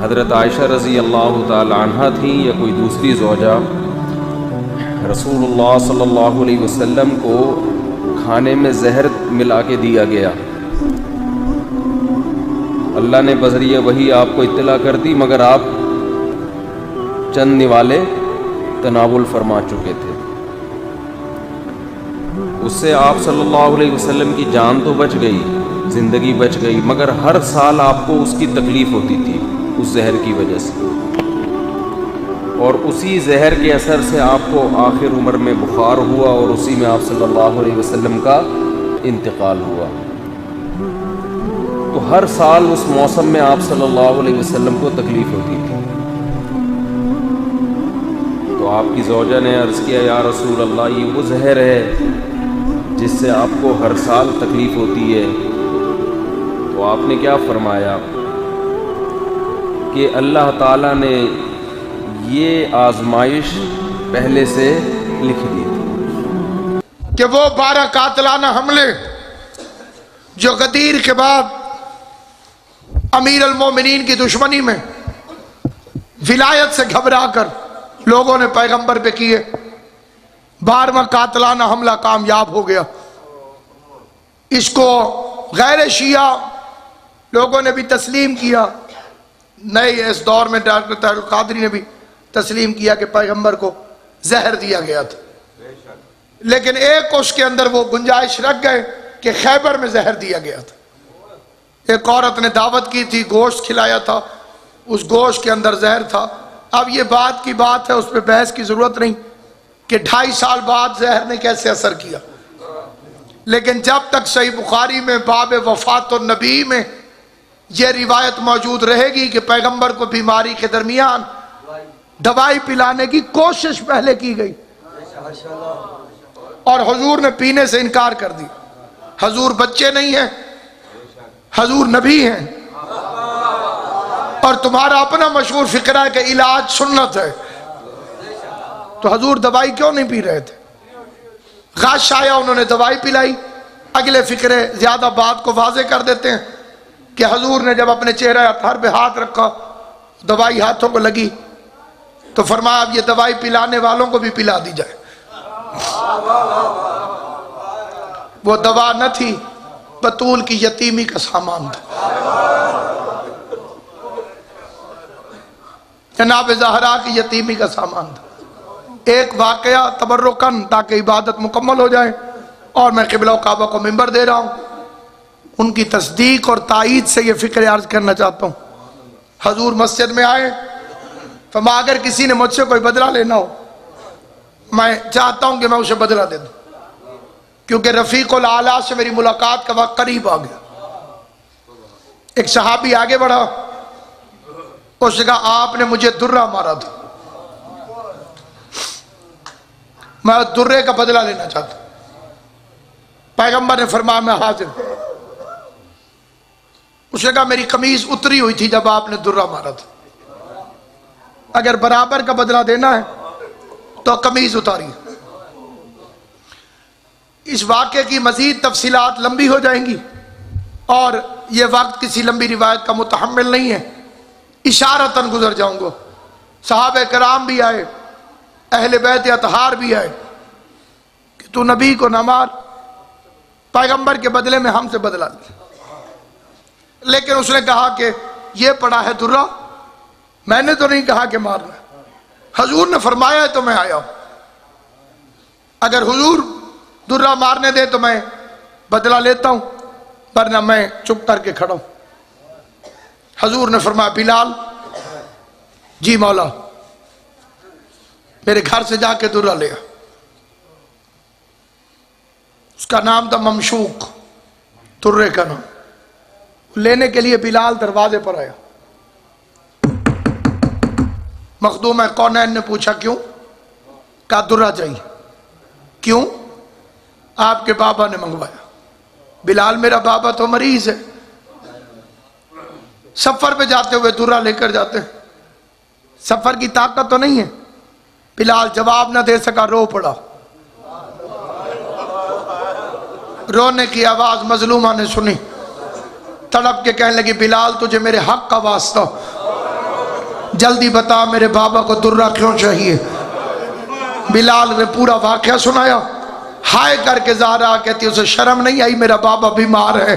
حضرت عائشہ رضی اللہ تعالی عنہ تھیں یا کوئی دوسری زوجہ، رسول اللہ صلی اللہ علیہ وسلم کو کھانے میں زہر ملا کے دیا گیا۔ اللہ نے بذریعہ وحی آپ کو اطلاع کر دی، مگر آپ چند نوالے تناول فرما چکے تھے۔ اس سے آپ صلی اللہ علیہ وسلم کی جان تو بچ گئی، زندگی بچ گئی، مگر ہر سال آپ کو اس کی تکلیف ہوتی تھی اس زہر کی وجہ سے، اور اسی زہر کے اثر سے آپ کو آخر عمر میں بخار ہوا، اور اسی میں آپ صلی اللہ علیہ وسلم کا انتقال ہوا۔ تو ہر سال اس موسم میں آپ صلی اللہ علیہ وسلم کو تکلیف ہوتی تھی۔ تو آپ کی زوجہ نے عرض کیا، یا رسول اللہ، یہ وہ زہر ہے جس سے آپ کو ہر سال تکلیف ہوتی ہے؟ تو آپ نے کیا فرمایا کہ اللہ تعالیٰ نے یہ آزمائش پہلے سے لکھ دی تھی کہ وہ 12 قاتلانہ حملے جو غدیر کے بعد امیر المومنین کی دشمنی میں ولایت سے گھبرا کر لوگوں نے پیغمبر پہ کیے، 12واں قاتلانہ حملہ کامیاب ہو گیا۔ اس کو غیر شیعہ لوگوں نے بھی تسلیم کیا، نئے اس دور میں ڈاکٹر طاہر القادری نے بھی تسلیم کیا کہ پیغمبر کو زہر دیا گیا تھا، لیکن ایک اس کے اندر وہ گنجائش رکھ گئے کہ خیبر میں زہر دیا گیا تھا۔ ایک عورت نے دعوت کی تھی، گوشت کھلایا تھا، اس گوشت کے اندر زہر تھا۔ اب یہ بات کی بات ہے، اس پہ بحث کی ضرورت نہیں کہ 2.5 سال بعد زہر نے کیسے اثر کیا، لیکن جب تک صحیح بخاری میں باب وفات النبی میں یہ روایت موجود رہے گی کہ پیغمبر کو بیماری کے درمیان دوائی پلانے کی کوشش پہلے کی گئی اور حضور نے پینے سے انکار کر دی۔ حضور بچے نہیں ہیں، حضور نبی ہیں، اور تمہارا اپنا مشہور فقرہ ہے کہ علاج سنت ہے، تو حضور دوائی کیوں نہیں پی رہے تھے؟ غش آیا، انہوں نے دوائی پلائی۔ اگلے فقرے زیادہ بات کو واضح کر دیتے ہیں کہ حضور نے جب اپنے چہرہ اطہر پہ ہاتھ رکھا، دوائی ہاتھوں کو لگی، تو فرمایا اب یہ دوائی پلانے والوں کو بھی پلا دی جائے۔ وہ دوا نہ تھی، بطول کی یتیمی کا سامان تھا، جناب زہرا کی یتیمی کا سامان تھا۔ ایک واقعہ تبرکن تاکہ عبادت مکمل ہو جائے، اور میں قبلہ و کعبہ کو منبر دے رہا ہوں، ان کی تصدیق اور تائید سے یہ فکر عرض کرنا چاہتا ہوں۔ حضور مسجد میں آئے، فرمایا اگر کسی نے مجھ سے کوئی بدلہ لینا ہو، میں چاہتا ہوں کہ میں اسے بدلہ دے دوں، کیونکہ رفیق الاعلیٰ سے میری ملاقات کا وقت قریب آ گیا۔ ایک صحابی آگے بڑھا، اس نے کہا آپ نے مجھے درہ مارا تھا، میں درے کا بدلہ لینا چاہتا ہوں۔ پیغمبر نے فرمایا میں حاضر ہوں۔ اس نے کہا میری قمیض اتری ہوئی تھی جب آپ نے درہ مارا تھا، اگر برابر کا بدلہ دینا ہے تو قمیض اتاری۔ اس واقعے کی مزید تفصیلات لمبی ہو جائیں گی، اور یہ وقت کسی لمبی روایت کا متحمل نہیں ہے، اشارتاً گزر جاؤں گا۔ صحابہ کرام بھی آئے، اہل بیت اطہار بھی آئے کہ تو نبی کو نہ مار، پیغمبر کے بدلے میں ہم سے بدلہ لے۔ لیکن اس نے کہا کہ یہ پڑا ہے درہ، میں نے تو نہیں کہا کہ مارنا، حضور نے فرمایا ہے تو میں آیا ہوں، اگر حضور درہ مارنے دے تو میں بدلہ لیتا ہوں، ورنہ میں چپ کر کے کھڑا ہوں۔ حضور نے فرمایا بلال، جی مولا، میرے گھر سے جا کے درہ لیا۔ اس کا نام تھا ممشوق، درے کا نام۔ لینے کے لیے بلال دروازے پر آیا، مخدوم کونین نے پوچھا کیوں؟ کہا درہ چاہیے۔ کیوں؟ آپ کے بابا نے منگوایا۔ بلال میرا بابا تو مریض ہے، سفر پہ جاتے ہوئے درہ لے کر جاتے ہیں، سفر کی طاقت تو نہیں ہے۔ بلال جواب نہ دے سکا، رو پڑا۔ رونے کی آواز مظلومہ نے سنی، تڑپ کے کہنے لگی بلال تجھے میرے حق کا واسطہ، جلدی بتا میرے بابا کو درہ کیوں چاہیے؟ بلال نے پورا واقعہ سنایا. ہائے کر کے زہرا کہتی اسے شرم نہیں آئی؟ میرا بابا بیمار ہے.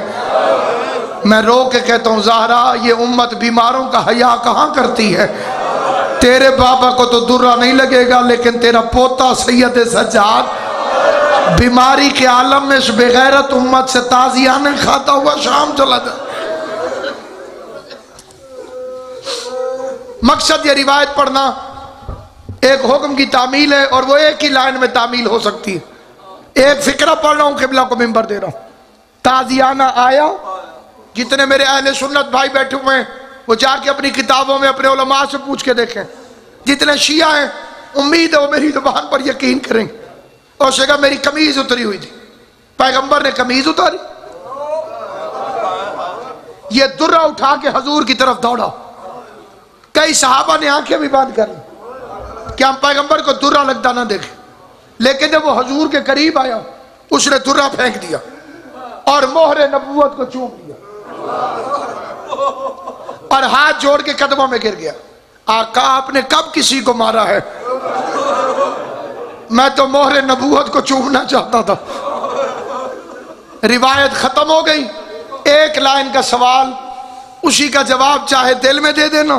میں رو کے کہتا ہوں زہرا یہ امت بیماروں کا حیا کہاں کرتی ہے؟ تیرے بابا کو تو درہ نہیں لگے گا، لیکن تیرا پوتا سید سجاد بیماری کے عالم میں اس بغیرت امت سے تازیانے کھاتا ہوا شام چلا جائے. مقصد یہ روایت پڑھنا ایک حکم کی تعمیل ہے، اور وہ ایک ہی لائن میں تعمیل ہو سکتی ہے. ایک فکرہ پڑھ رہا ہوں، قبلہ کو منبر دے رہا ہوں. تازیانہ آیا، جتنے میرے اہل سنت بھائی بیٹھے ہوئے ہیں وہ جا کے اپنی کتابوں میں اپنے علماء سے پوچھ کے دیکھیں. جتنے شیعہ ہیں امید ہے وہ میری زبان پر یقین کریں. اور سے کہا میری قمیض اتری ہوئی تھی، پیغمبر نے قمیض اتاری. یہ درہ اٹھا کے حضور کی طرف دوڑا. کئی صحابہ نے آنکھیں بھی بند کر لی کہ ہم پیغمبر کو درہ لگتا نہ دیکھیں، لیکن جب وہ حضور کے قریب آیا اس نے درہ پھینک دیا اور مہر نبوت کو چوم لیا اور ہاتھ جوڑ کے قدموں میں گر گیا. آقا آپ نے کب کسی کو مارا ہے؟ میں تو مہر نبوت کو چومنا چاہتا تھا. روایت ختم ہو گئی. ایک لائن کا سوال، اسی کا جواب چاہے دل میں دے دینا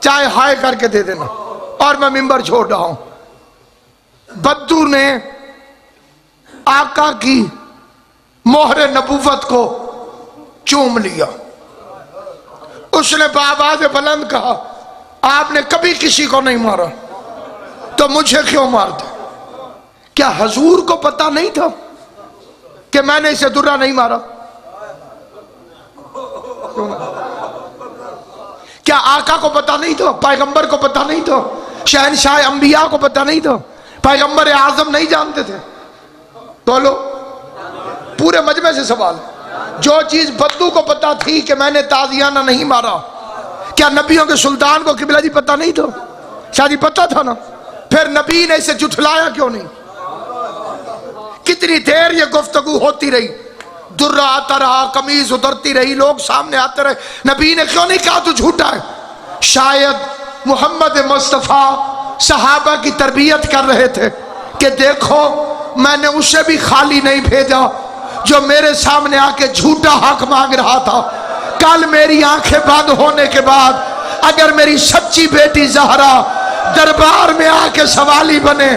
چاہے ہائے کر کے دے دینا، اور میں منبر چھوڑ رہا ہوں. بدو نے آقا کی مہر نبوت کو چوم لیا. اس نے بآواز بلند کہا آپ نے کبھی کسی کو نہیں مارا تو مجھے کیوں مارتے؟ کیا حضور کو پتا نہیں تھا کہ میں نے اسے درہ نہیں مارا؟ کیا آقا کو پتا نہیں تھا؟ پیغمبر کو پتا نہیں تھا؟ شہنشاہ انبیاء کو پتا نہیں تھا؟ پیغمبر اعظم نہیں جانتے تھے؟ بولو، پورے مجمع سے سوال. جو چیز بدو کو پتا تھی کہ میں نے تازیانہ نہیں مارا، کیا نبیوں کے سلطان کو قبلہ جی پتا نہیں تھا؟ شاہ جی پتا تھا نا، پھر نبی نے اسے جھٹلایا کیوں نہیں؟ کتنی دیر یہ گفتگو ہوتی رہی، درہ آتا رہا، قمیض اترتی رہی، لوگ سامنے آتے رہے. نبی نے کیوں نہیں کہا تو جھوٹا ہے؟ شاید محمد مصطفیٰ صحابہ کی تربیت کر رہے تھے کہ دیکھو میں نے اسے بھی خالی نہیں بھیجا جو میرے سامنے آ کے جھوٹا حق مانگ رہا تھا. کل میری آنکھیں بند ہونے کے بعد اگر میری سچی بیٹی زہرا دربار میں آ کے سوالی بنے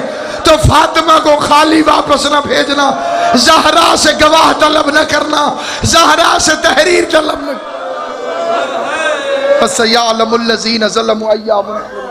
تو فاطمہ کو خالی واپس نہ بھیجنا، زہرا سے گواہ طلب نہ کرنا، زہرا سے تحریر طلب نہ. فَسَيَعْلَمُ الَّذِينَ ظَلَمُوا أَيَّ يَوْمٍ